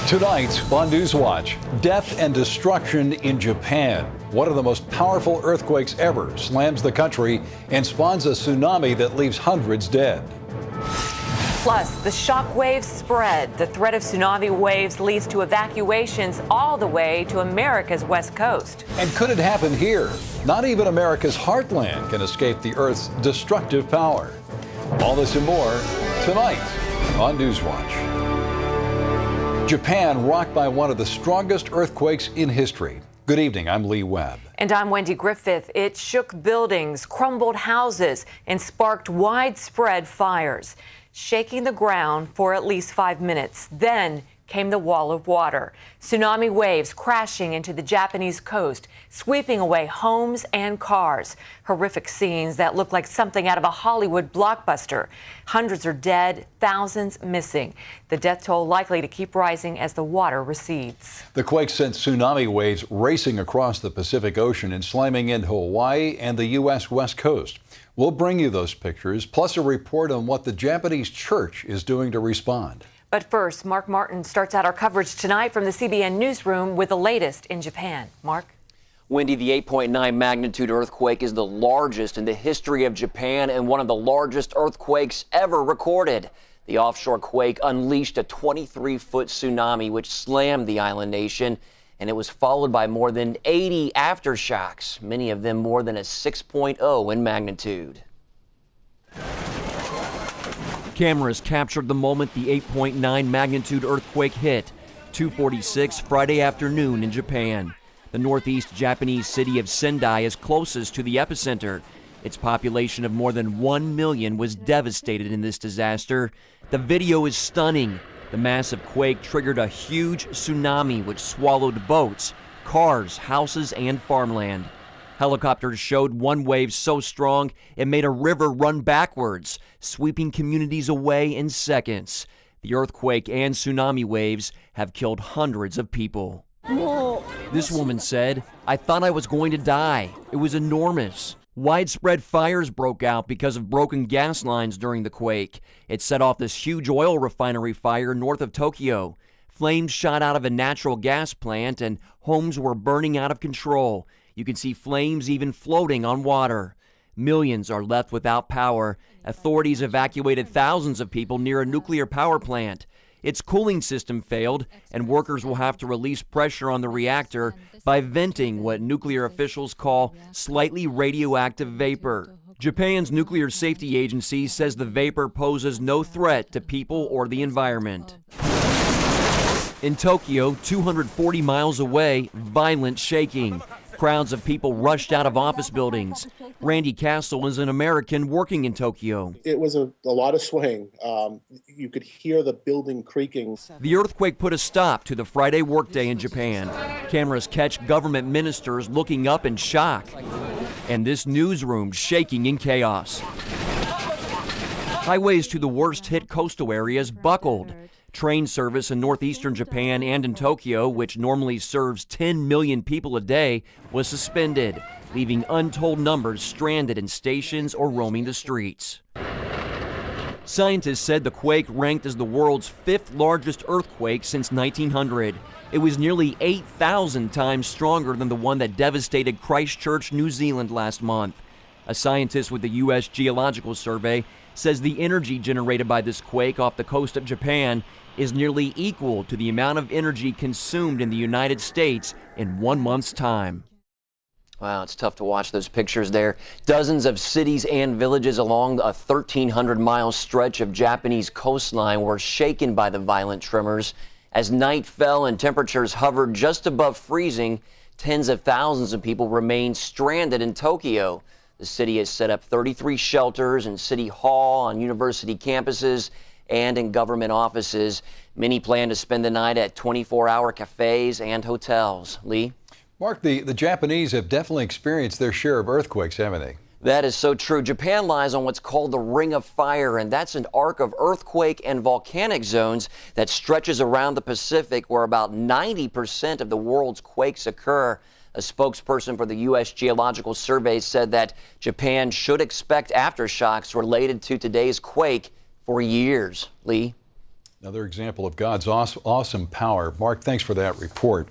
Tonight on NewsWatch, death and destruction in Japan. One of the most powerful earthquakes ever slams the country and spawns a tsunami that leaves hundreds dead. Plus, the shock waves spread. The threat of tsunami waves leads to evacuations all the way to America's west coast. And could it happen here? Not even America's heartland can escape the Earth's destructive power. All this and more tonight on NewsWatch. Japan rocked by one of the strongest earthquakes in history. Good evening, I'm Lee Webb. And I'm Wendy Griffith. It shook buildings, crumbled houses, and sparked widespread fires, shaking the ground for at least 5 minutes. Then came the wall of water. Tsunami waves crashing into the Japanese coast, sweeping away homes and cars. Horrific scenes that look like something out of a Hollywood blockbuster. Hundreds are dead, thousands missing. The death toll likely to keep rising as the water recedes. The quake sent tsunami waves racing across the Pacific Ocean and slamming into Hawaii and the U.S. West Coast. We'll bring you those pictures, plus a report on what the Japanese church is doing to respond. But first, Mark Martin starts out our coverage tonight from the CBN newsroom with the latest in Japan. Mark? Wendy, the 8.9 magnitude earthquake is the largest in the history of Japan and one of the largest earthquakes ever recorded. The offshore quake unleashed a 23-foot tsunami which slammed the island nation, and it was followed by more than 80 aftershocks, many of them more than a 6.0 in magnitude. Cameras captured the moment the 8.9 magnitude earthquake hit, 2:46 Friday afternoon in Japan. The northeast Japanese city of Sendai is closest to the epicenter. Its population of more than 1 million was devastated in this disaster. The video is stunning. The massive quake triggered a huge tsunami which swallowed boats, cars, houses, and farmland. Helicopters showed one wave so strong it made a river run backwards, sweeping communities away in seconds. The earthquake and tsunami waves have killed hundreds of people. This woman said, "I thought I was going to die. It was enormous." Widespread fires broke out because of broken gas lines during the quake. It set off this huge oil refinery fire north of Tokyo. Flames shot out of a natural gas plant and homes were burning out of control. You can see flames even floating on water. Millions are left without power. Authorities evacuated thousands of people near a nuclear power plant. Its cooling system failed, and workers will have to release pressure on the reactor by venting what nuclear officials call slightly radioactive vapor. Japan's nuclear safety agency says the vapor poses no threat to people or the environment. In Tokyo, 240 miles away, violent shaking. Crowds of people rushed out of office buildings. Randy Castle is an American working in Tokyo. It was a lot of swaying. You could hear the building creaking. The earthquake put a stop to the Friday workday in Japan. Cameras catch government ministers looking up in shock. And this newsroom shaking in chaos. Highways to the worst-hit coastal areas buckled. Train service in northeastern Japan and in Tokyo, which normally serves 10 million people a day, was suspended, leaving untold numbers stranded in stations or roaming the streets. Scientists said the quake ranked as the world's fifth largest earthquake since 1900. It was nearly 8,000 times stronger than the one that devastated Christchurch, New Zealand last month. A scientist with the U.S. Geological Survey says the energy generated by this quake off the coast of Japan is nearly equal to the amount of energy consumed in the United States in 1 month's time. Wow, it's tough to watch those pictures there. Dozens of cities and villages along a 1,300-mile stretch of Japanese coastline were shaken by the violent tremors. As night fell and temperatures hovered just above freezing, tens of thousands of people remained stranded in Tokyo. The city has set up 33 shelters in City Hall, on university campuses, and in government offices. Many plan to spend the night at 24-hour cafes and hotels. Lee? Mark, the Japanese have definitely experienced their share of earthquakes, haven't they? That is so true. Japan lies on what's called the Ring of Fire, and that's an arc of earthquake and volcanic zones that stretches around the Pacific, where about 90% of the world's quakes occur. A spokesperson for the U.S. Geological Survey said that Japan should expect aftershocks related to today's quake for years. Lee? Another example of God's awesome power. Mark, thanks for that report.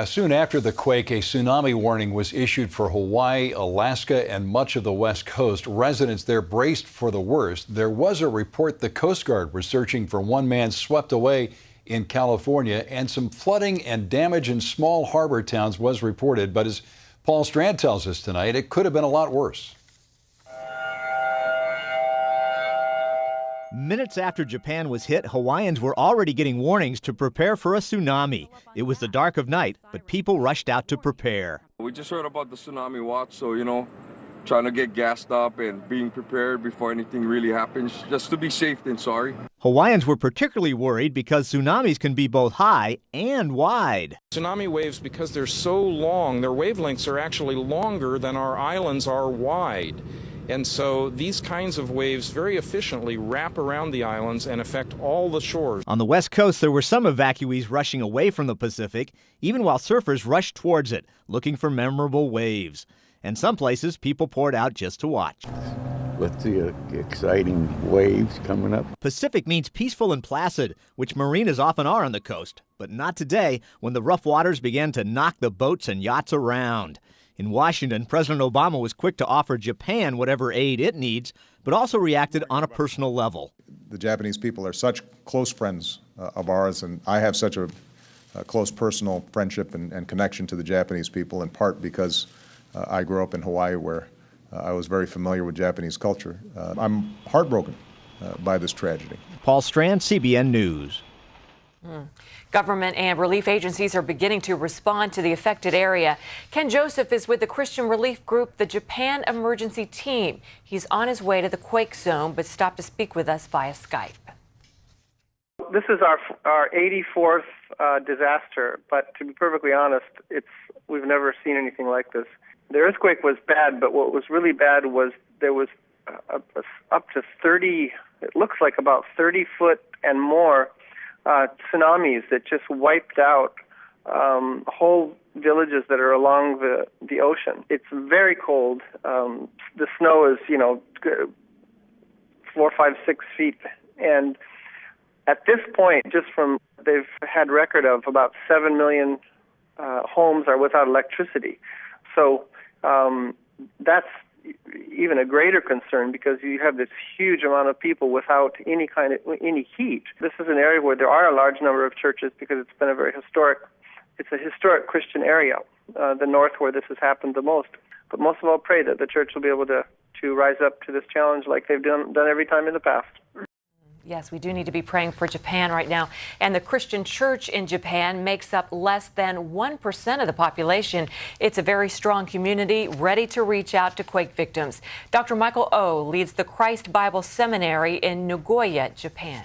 Soon after the quake, a tsunami warning was issued for Hawaii, Alaska, and much of the West Coast. Residents there braced for the worst. There was a report the Coast Guard was searching for one man swept away in California, and some flooding and damage in small harbor towns was reported. But as Paul Strand tells us tonight, it could have been a lot worse. Minutes after Japan was hit, Hawaiians were already getting warnings to prepare for a tsunami. It was the dark of night, but people rushed out to prepare. We just heard about the Tsunami Watch, so, trying to get gassed up and being prepared before anything really happens, just to be safe and sorry. Hawaiians were particularly worried because tsunamis can be both high and wide. Tsunami waves, because they're so long, their wavelengths are actually longer than our islands are wide. And so these kinds of waves very efficiently wrap around the islands and affect all the shores. On the West Coast, there were some evacuees rushing away from the Pacific, even while surfers rushed towards it, looking for memorable waves. And some places, people poured out just to watch. With the exciting waves coming up. Pacific means peaceful and placid, which marinas often are on the coast. But not today, when the rough waters began to knock the boats and yachts around. In Washington, President Obama was quick to offer Japan whatever aid it needs, but also reacted on a personal level. The Japanese people are such close friends of ours, and I have such a close personal friendship and connection to the Japanese people, in part because I grew up in Hawaii, where I was very familiar with Japanese culture. I'm heartbroken by this tragedy. Paul Strand, CBN News. Government and relief agencies are beginning to respond to the affected area. Ken Joseph is with the Christian relief group, the Japan Emergency Team. He's on his way to the quake zone, but stopped to speak with us via Skype. This is our 84th disaster, but to be perfectly honest, we've never seen anything like this. The earthquake was bad, but what was really bad was there was up to 30, it looks like about 30 foot and more tsunamis that just wiped out whole villages that are along the ocean. It's very cold. The snow is, 4, 5, 6 feet. And at this point, they've had record of about 7 million homes are without electricity. So that's even a greater concern, because you have this huge amount of people without any heat. This is an area where there are a large number of churches, because it's been it's a historic Christian area, the north, where this has happened the most. But most of all, pray that the church will be able to rise up to this challenge like they've done every time in the past. Yes, we do need to be praying for Japan right now. And the Christian church in Japan makes up less than 1% of the population. It's a very strong community ready to reach out to quake victims. Dr. Michael Oh leads the Christ Bible Seminary in Nagoya, Japan.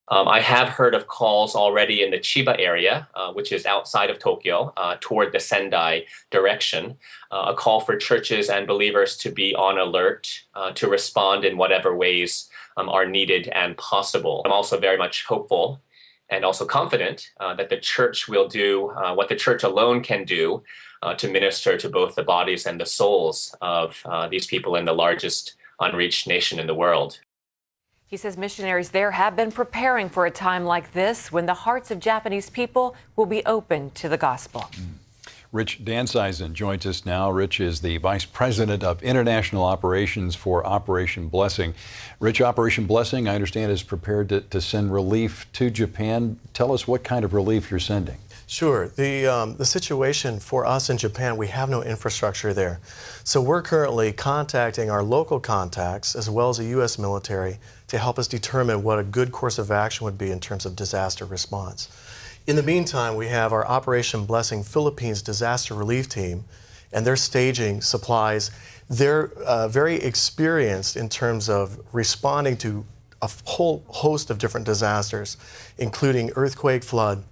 I have heard of calls already in the Chiba area, which is outside of Tokyo, toward the Sendai direction, a call for churches and believers to be on alert, to respond in whatever ways are needed and possible. I'm also very much hopeful and also confident that the church will do what the church alone can do to minister to both the bodies and the souls of these people in the largest unreached nation in the world. He says missionaries there have been preparing for a time like this, when the hearts of Japanese people will be open to the gospel. Rich Dansizen joins us now. Rich is the Vice President of International Operations for Operation Blessing. Rich, Operation Blessing, I understand, is prepared to send relief to Japan. Tell us what kind of relief you're sending. Sure. The situation for us in Japan, we have no infrastructure there. So we're currently contacting our local contacts, as well as the U.S. military, to help us determine what a good course of action would be in terms of disaster response. In the meantime, we have our Operation Blessing Philippines Disaster Relief Team, and they're staging supplies. They're very experienced in terms of responding to a whole host of different disasters, including earthquake, flood.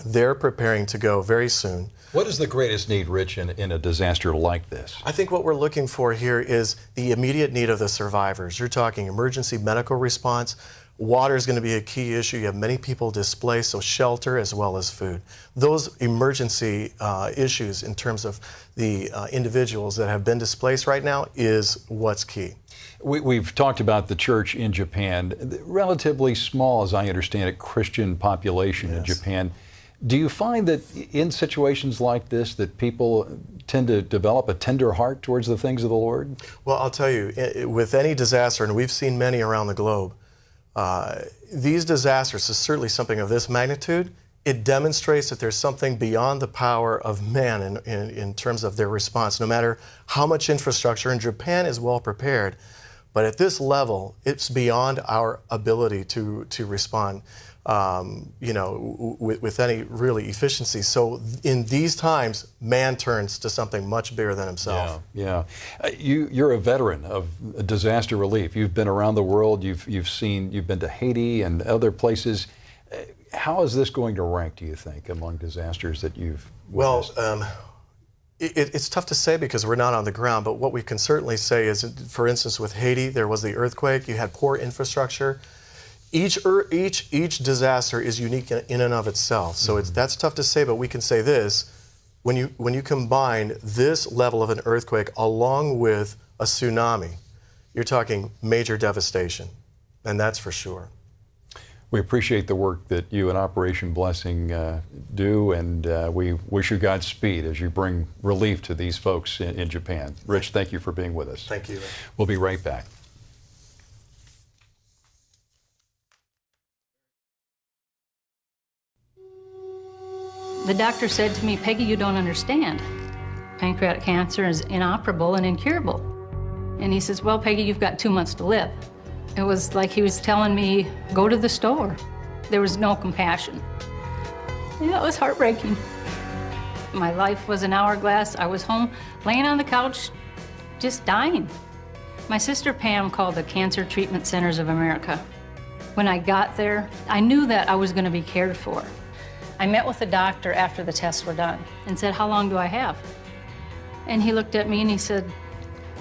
They're preparing to go very soon. What is the greatest need, Rich, in a disaster like this? I think what we're looking for here is the immediate need of the survivors. You're talking emergency medical response. Water is going to be a key issue. You have many people displaced, so shelter as well as food. Those emergency issues in terms of the individuals that have been displaced right now is what's key. We've talked about the church in Japan, relatively small, as I understand it, Christian population in Japan. Do you find that in situations like this that people tend to develop a tender heart towards the things of the Lord? Well, I'll tell you, with any disaster, and we've seen many around the globe, these disasters, is certainly something of this magnitude, it demonstrates that there's something beyond the power of man in terms of their response, no matter how much infrastructure. And Japan is well prepared, but at this level, it's beyond our ability to respond, with any really efficiency. So in these times, man turns to something much bigger than himself. Yeah. You're a veteran of disaster relief. You've been around the world. You've been to Haiti and other places. How is this going to rank, do you think, among disasters that you've witnessed? Well, it's tough to say because we're not on the ground, but what we can certainly say is, for instance, with Haiti, there was the earthquake, you had poor infrastructure. Each disaster is unique in and of itself, so that's tough to say, but we can say this: when you combine this level of an earthquake along with a tsunami, you're talking major devastation, and that's for sure. We appreciate the work that you and Operation Blessing do, and we wish you Godspeed as you bring relief to these folks in Japan. Rich, thank you for being with us. Thank you. We'll be right back. The doctor said to me, "Peggy, you don't understand. Pancreatic cancer is inoperable and incurable." And he says, "Well, Peggy, you've got 2 months to live." It was like he was telling me, go to the store. There was no compassion. Yeah, it was heartbreaking. My life was an hourglass. I was home, laying on the couch, just dying. My sister Pam called the Cancer Treatment Centers of America. When I got there, I knew that I was going to be cared for. I met with the doctor after the tests were done and said, "How long do I have?" And he looked at me and he said,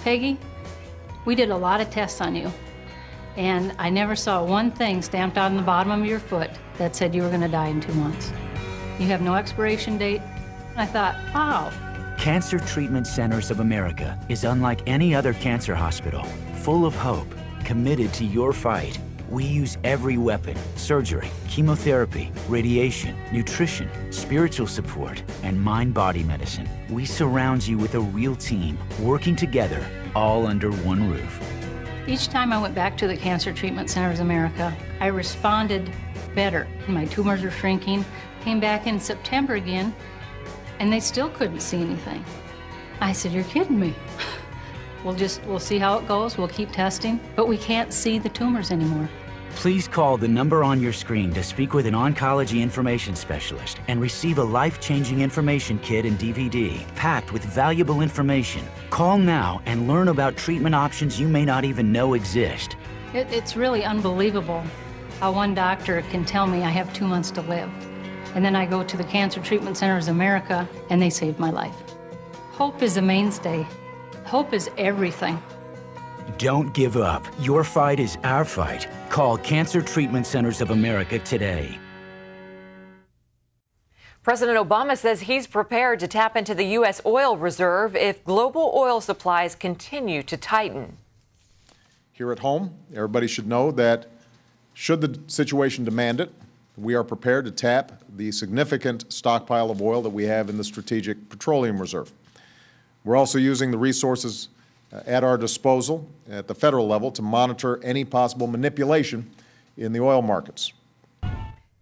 "Peggy, we did a lot of tests on you, and I never saw one thing stamped on the bottom of your foot that said you were going to die in 2 months. You have no expiration date." And I thought, wow. Cancer Treatment Centers of America is unlike any other cancer hospital, full of hope, committed to your fight. We use every weapon: surgery, chemotherapy, radiation, nutrition, spiritual support, and mind-body medicine. We surround you with a real team, working together, all under one roof. Each time I went back to the Cancer Treatment Centers of America, I responded better. My tumors were shrinking. Came back in September again, and they still couldn't see anything. I said, "You're kidding me." We'll see how it goes. We'll keep testing, but we can't see the tumors anymore. Please call the number on your screen to speak with an oncology information specialist and receive a life-changing information kit and DVD packed with valuable information. Call now and learn about treatment options you may not even know exist. It's really unbelievable how one doctor can tell me I have 2 months to live, and then I go to the Cancer Treatment Centers of America and they saved my life. Hope is a mainstay. Hope is everything. Don't give up. Your fight is our fight. Call Cancer Treatment Centers of America today. President Obama says he's prepared to tap into the U.S. oil reserve if global oil supplies continue to tighten. Here at home, everybody should know that should the situation demand it, we are prepared to tap the significant stockpile of oil that we have in the Strategic Petroleum Reserve. We're also using the resources at our disposal at the federal level to monitor any possible manipulation in the oil markets.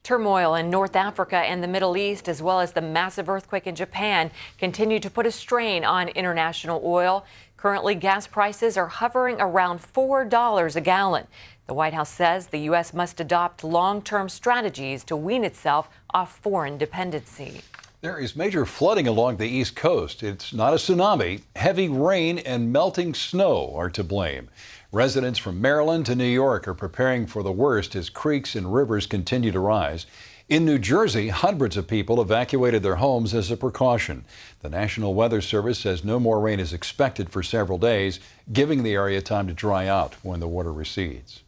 Turmoil in North Africa and the Middle East, as well as the massive earthquake in Japan, continue to put a strain on international oil. Currently, gas prices are hovering around $4 a gallon. The White House says the U.S. must adopt long-term strategies to wean itself off foreign dependency. There is major flooding along the East Coast. It's not a tsunami. Heavy rain and melting snow are to blame. Residents from Maryland to New York are preparing for the worst as creeks and rivers continue to rise. In New Jersey, hundreds of people evacuated their homes as a precaution. The National Weather Service says no more rain is expected for several days, giving the area time to dry out when the water recedes.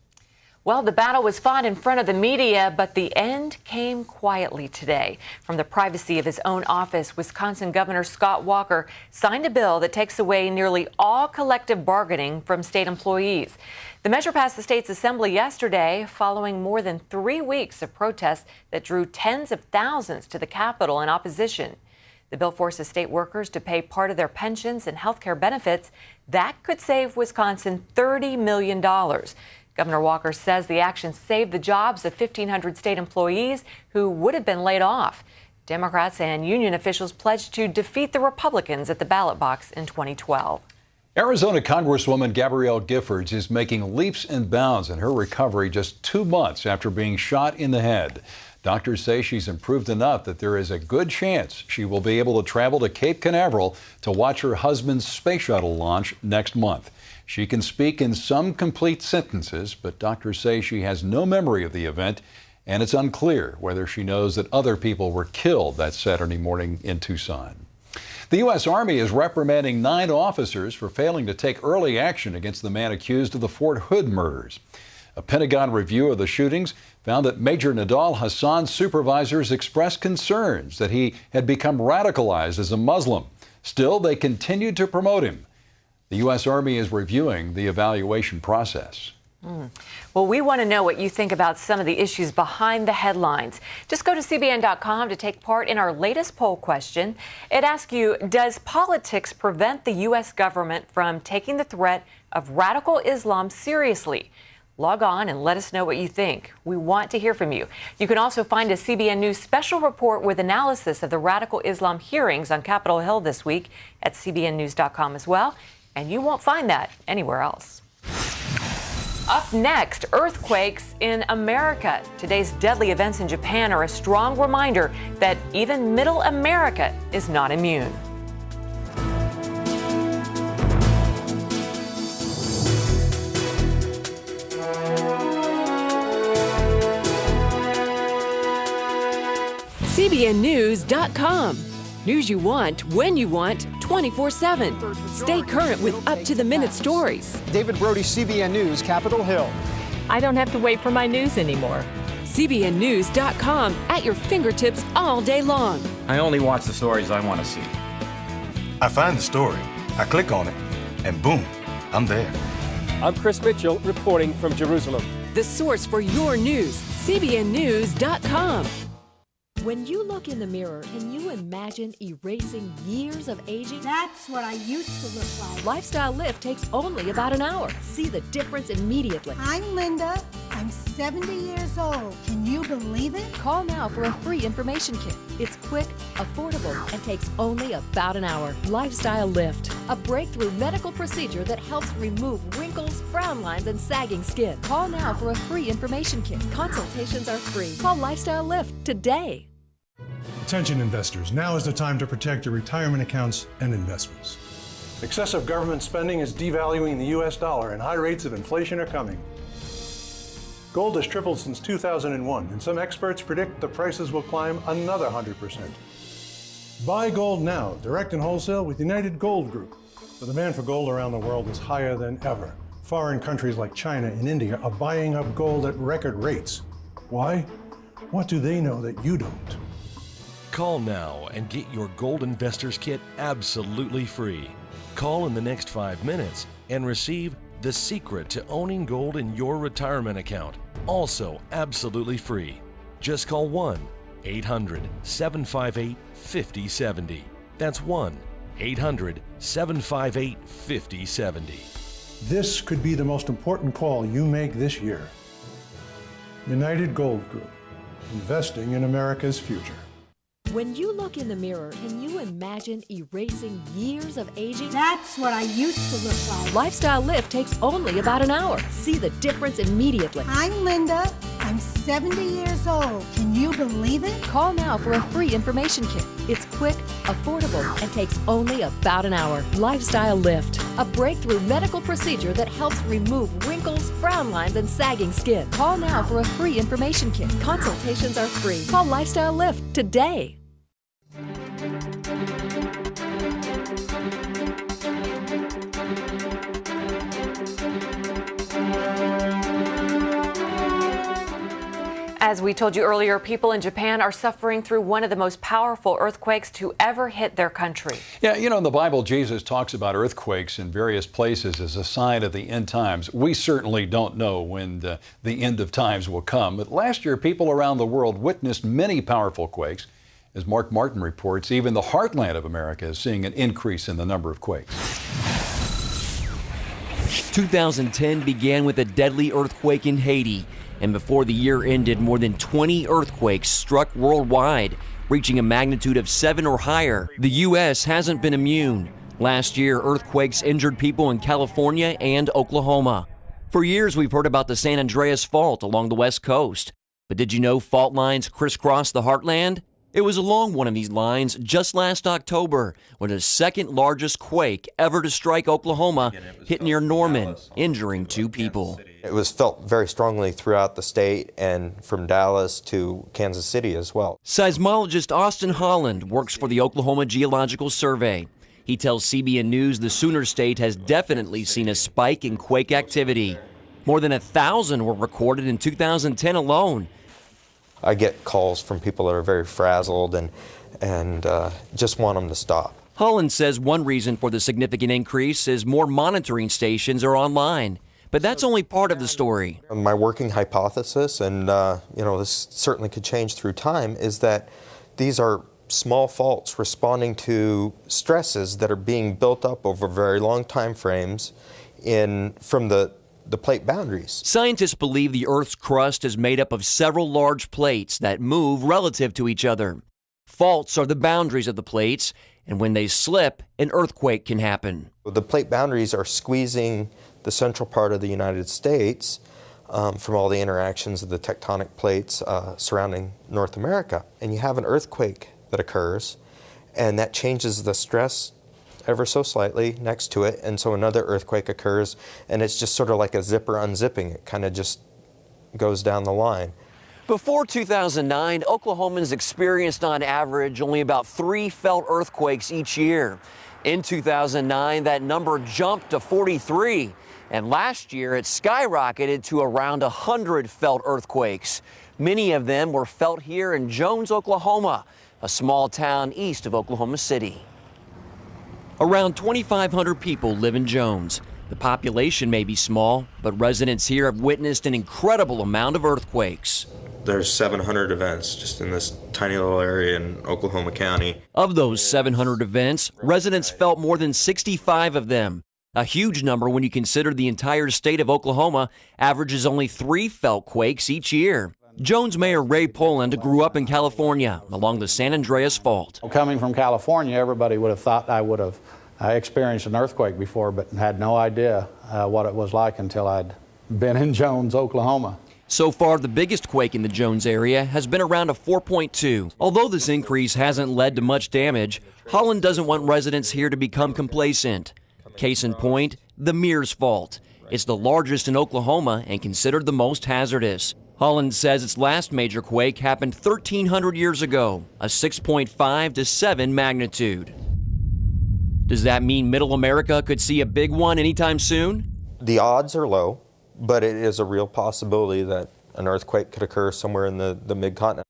Well, the battle was fought in front of the media, but the end came quietly today. From the privacy of his own office, Wisconsin Governor Scott Walker signed a bill that takes away nearly all collective bargaining from state employees. The measure passed the state's assembly yesterday following more than 3 weeks of protests that drew tens of thousands to the Capitol in opposition. The bill forces state workers to pay part of their pensions and health care benefits. That could save Wisconsin $30 million. Governor Walker says the action saved the jobs of 1,500 state employees who would have been laid off. Democrats and union officials pledged to defeat the Republicans at the ballot box in 2012. Arizona Congresswoman Gabrielle Giffords is making leaps and bounds in her recovery just 2 months after being shot in the head. Doctors say she's improved enough that there is a good chance she will be able to travel to Cape Canaveral to watch her husband's space shuttle launch next month. She can speak in some complete sentences, but doctors say she has no memory of the event, and it's unclear whether she knows that other people were killed that Saturday morning in Tucson. The U.S. Army is reprimanding 9 officers for failing to take early action against the man accused of the Fort Hood murders. A Pentagon review of the shootings found that Major Nidal Hassan's supervisors expressed concerns that he had become radicalized as a Muslim. Still, they continued to promote him. The U.S. Army is reviewing the evaluation process. Well, we want to know what you think about some of the issues behind the headlines. Just go to CBN.com to take part in our latest poll question. It asks you, does politics prevent the U.S. government from taking the threat of radical Islam seriously? Log on and let us know what you think. We want to hear from you. You can also find a CBN News special report with analysis of the radical Islam hearings on Capitol Hill this week at CBNNews.com as well. And you won't find that anywhere else. Up next, earthquakes in America. Today's deadly events in Japan are a strong reminder that even Middle America is not immune. CBNNews.com. News you want, when you want, 24/7. Stay current with up-to-the-minute stories. David Brody, CBN News, Capitol Hill. I don't have to wait for my news anymore. CBNNews.com, at your fingertips all day long. I only watch the stories I want to see. I find the story, I click on it, and boom, I'm there. I'm Chris Mitchell, reporting from Jerusalem. The source for your news, CBNNews.com. When you look in the mirror, can you imagine erasing years of aging? That's what I used to look like. Lifestyle Lift takes only about an hour. See the difference immediately. I'm Linda. I'm 70 years old. Can you believe it? Call now for a free information kit. It's quick, affordable, and takes only about an hour. Lifestyle Lift, a breakthrough medical procedure that helps remove wrinkles, frown lines, and sagging skin. Call now for a free information kit. Consultations are free. Call Lifestyle Lift today. Attention investors, now is the time to protect your retirement accounts and investments. Excessive government spending is devaluing the US dollar and high rates of inflation are coming. Gold has tripled since 2001 and some experts predict the prices will climb another 100%. Buy gold now, direct and wholesale with United Gold Group. The demand for gold around the world is higher than ever. Foreign countries like China and India are buying up gold at record rates. Why? What do they know that you don't? Call now and get your Gold Investors Kit absolutely free. Call in the next 5 minutes and receive The Secret to Owning Gold in Your Retirement Account, also absolutely free. Just call 1-800-758-5070. That's 1-800-758-5070. This could be the most important call you make this year. United Gold Group, investing in America's future. When you look in the mirror, can you imagine erasing years of aging? That's what I used to look like. Lifestyle Lift takes only about an hour. See the difference immediately. I'm Linda. I'm 70 years old. Can you believe it? Call now for a free information kit. It's quick, affordable, and takes only about an hour. Lifestyle Lift, a breakthrough medical procedure that helps remove wrinkles, frown lines, and sagging skin. Call now for a free information kit. Consultations are free. Call Lifestyle Lift today. As we told you earlier, people in Japan are suffering through one of the most powerful earthquakes to ever hit their country. Yeah, you know, in the Bible, Jesus talks about earthquakes in various places as a sign of the end times. We certainly don't know when the end of times will come. But last year, people around the world witnessed many powerful quakes. As Mark Martin reports, even the heartland of America is seeing an increase in the number of quakes. 2010 began with a deadly earthquake in Haiti. And before the year ended, more than 20 earthquakes struck worldwide, reaching a magnitude of 7 or higher. The U.S. hasn't been immune. Last year, earthquakes injured people in California and Oklahoma. For years, we've heard about the San Andreas Fault along the West Coast. But did you know fault lines crisscross the heartland? It was along one of these lines just last October when the second largest quake ever to strike Oklahoma hit near Norman, injuring 2 people. It was felt very strongly throughout the state and from Dallas to Kansas City as well. Seismologist Austin Holland works for the Oklahoma Geological Survey. He tells CBN News the Sooner State has definitely seen a spike in quake activity. More than 1,000 were recorded in 2010 alone. I get calls from people that are very frazzled and just want them to stop. Holland says one reason for the significant increase is more monitoring stations are online. But that's only part of the story. My working hypothesis, and this certainly could change through time, is that these are small faults responding to stresses that are being built up over very long time frames from the plate boundaries. Scientists believe the Earth's crust is made up of several large plates that move relative to each other. Faults are the boundaries of the plates, and when they slip, an earthquake can happen. The plate boundaries are squeezing the central part of the United States from all the interactions of the tectonic plates surrounding North America. And you have an earthquake that occurs, and that changes the stress ever so slightly next to it, and so another earthquake occurs, and it's just sort of like a zipper unzipping. It kind of just goes down the line. Before 2009, Oklahomans experienced on average only about 3 felt earthquakes each year. In 2009, that number jumped to 43, and last year it skyrocketed to around 100 felt earthquakes. Many of them were felt here in Jones, Oklahoma, a small town east of Oklahoma City. Around 2,500 people live in Jones. The population may be small, but residents here have witnessed an incredible amount of earthquakes. There's 700 events just in this tiny little area in Oklahoma County. Of those 700 events, residents felt more than 65 of them. A huge number when you consider the entire state of Oklahoma averages only 3 felt quakes each year. Jones Mayor Ray Poland grew up in California along the San Andreas Fault. Coming from California, everybody would have thought I would have experienced an earthquake before, but had no idea what it was like until I'd been in Jones, Oklahoma. So far, the biggest quake in the Jones area has been around a 4.2. Although this increase hasn't led to much damage, Holland doesn't want residents here to become complacent. Case in point, the Mears Fault. It's the largest in Oklahoma and considered the most hazardous. Holland says its last major quake happened 1,300 years ago, a 6.5 to 7 magnitude. Does that mean Middle America could see a big one anytime soon? The odds are low, but it is a real possibility that an earthquake could occur somewhere in the mid-continent.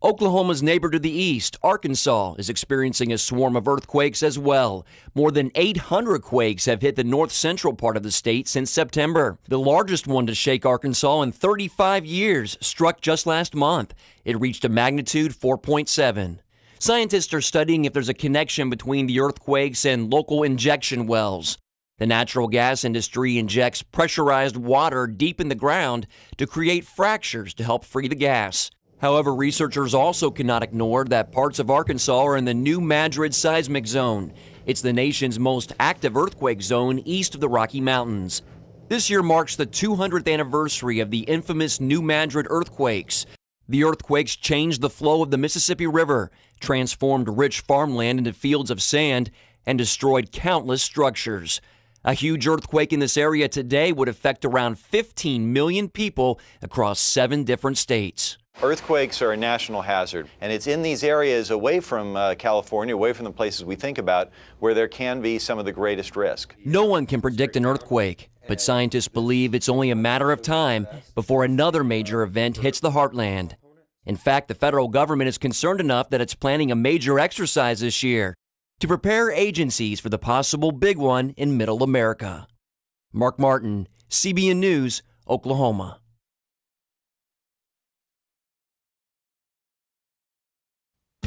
Oklahoma's neighbor to the east, Arkansas, is experiencing a swarm of earthquakes as well. More than 800 quakes have hit the north-central part of the state since September. The largest one to shake Arkansas in 35 years struck just last month. It reached a magnitude 4.7. Scientists are studying if there's a connection between the earthquakes and local injection wells. The natural gas industry injects pressurized water deep in the ground to create fractures to help free the gas. However, researchers also cannot ignore that parts of Arkansas are in the New Madrid seismic zone. It's the nation's most active earthquake zone east of the Rocky Mountains. This year marks the 200th anniversary of the infamous New Madrid earthquakes. The earthquakes changed the flow of the Mississippi River, transformed rich farmland into fields of sand, and destroyed countless structures. A huge earthquake in this area today would affect around 15 million people across 7 different states. Earthquakes are a national hazard, and it's in these areas away from California, away from the places we think about, where there can be some of the greatest risk. No one can predict an earthquake, but scientists believe it's only a matter of time before another major event hits the heartland. In fact, the federal government is concerned enough that it's planning a major exercise this year to prepare agencies for the possible big one in Middle America. Mark Martin, CBN News, Oklahoma.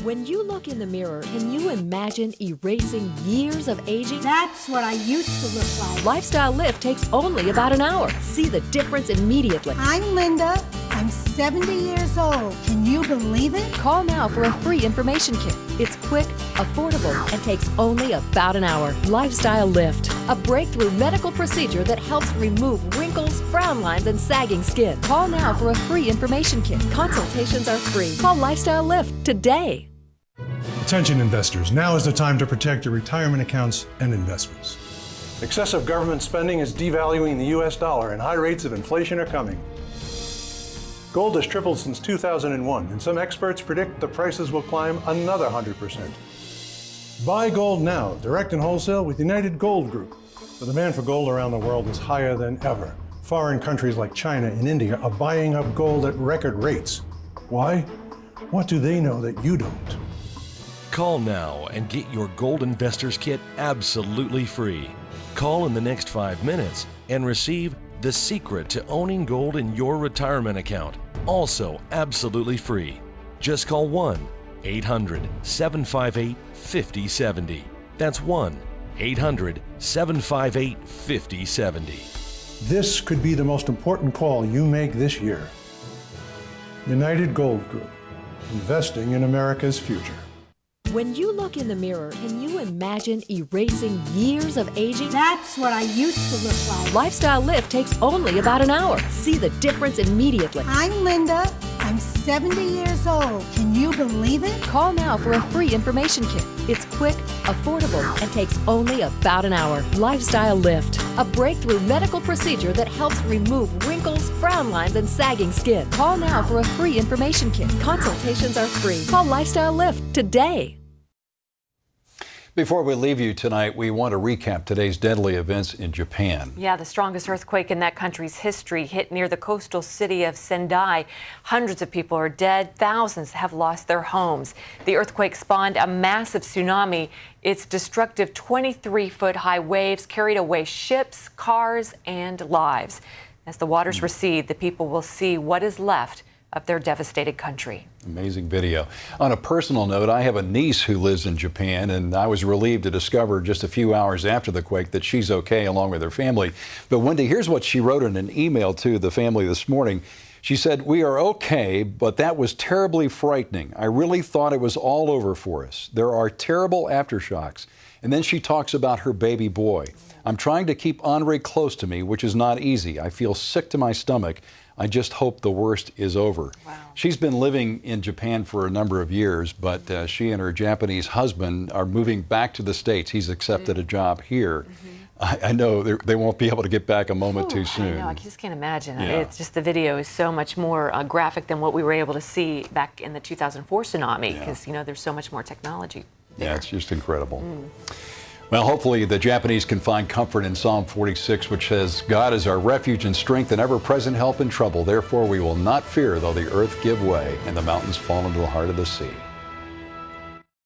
When you look in the mirror, can you imagine erasing years of aging? That's what I used to look like. Lifestyle Lift takes only about an hour. See the difference immediately. I'm Linda. I'm 70 years old. Can you believe it? Call now for a free information kit. It's quick, affordable, and takes only about an hour. Lifestyle Lift, a breakthrough medical procedure that helps remove wrinkles, frown lines, and sagging skin. Call now for a free information kit. Consultations are free. Call Lifestyle Lift today. Attention investors, now is the time to protect your retirement accounts and investments. Excessive government spending is devaluing the US dollar and high rates of inflation are coming. Gold has tripled since 2001, and some experts predict the prices will climb another 100%. Buy gold now, direct and wholesale with United Gold Group. The demand for gold around the world is higher than ever. Foreign countries like China and India are buying up gold at record rates. Why? What do they know that you don't? Call now and get your Gold Investors Kit absolutely free. Call in the next 5 minutes and receive The Secret to Owning Gold in Your Retirement Account, also absolutely free. Just call 1-800-758-5070. That's 1-800-758-5070. This could be the most important call you make this year. United Gold Group, investing in America's future. When you look in the mirror, can you imagine erasing years of aging? That's what I used to look like. Lifestyle Lift takes only about an hour. See the difference immediately. I'm Linda. I'm 70 years old. Can you believe it? Call now for a free information kit. It's quick, affordable, and takes only about an hour. Lifestyle Lift, a breakthrough medical procedure that helps remove wrinkles, frown lines, and sagging skin. Call now for a free information kit. Consultations are free. Call Lifestyle Lift today. Before we leave you tonight, we want to recap today's deadly events in Japan. Yeah, the strongest earthquake in that country's history hit near the coastal city of Sendai. Hundreds of people are dead. Thousands have lost their homes. The earthquake spawned a massive tsunami. Its destructive 23-foot-high waves carried away ships, cars, and lives. As the waters recede, the people will see what is left of their devastated country. Amazing video. On a personal note, I have a niece who lives in Japan, and I was relieved to discover just a few hours after the quake that she's okay along with her family. But Wendy, here's what she wrote in an email to the family this morning. She said, "We are okay, but that was terribly frightening. I really thought it was all over for us. There are terrible aftershocks." And then she talks about her baby boy. "I'm trying to keep Andre close to me, which is not easy. I feel sick to my stomach. I just hope the worst is over." Wow. She's been living in Japan for a number of years, but she and her Japanese husband are moving back to the States. He's accepted a job here. I know they won't be able to get back a moment too soon. I know, I just can't imagine. Yeah. It's just the video is so much more graphic than what we were able to see back in the 2004 tsunami, because there's so much more technology there. Yeah, it's just incredible. Well, hopefully the Japanese can find comfort in Psalm 46, which says, "God is our refuge and strength and ever-present help in trouble. Therefore we will not fear though the earth give way and the mountains fall into the heart of the sea."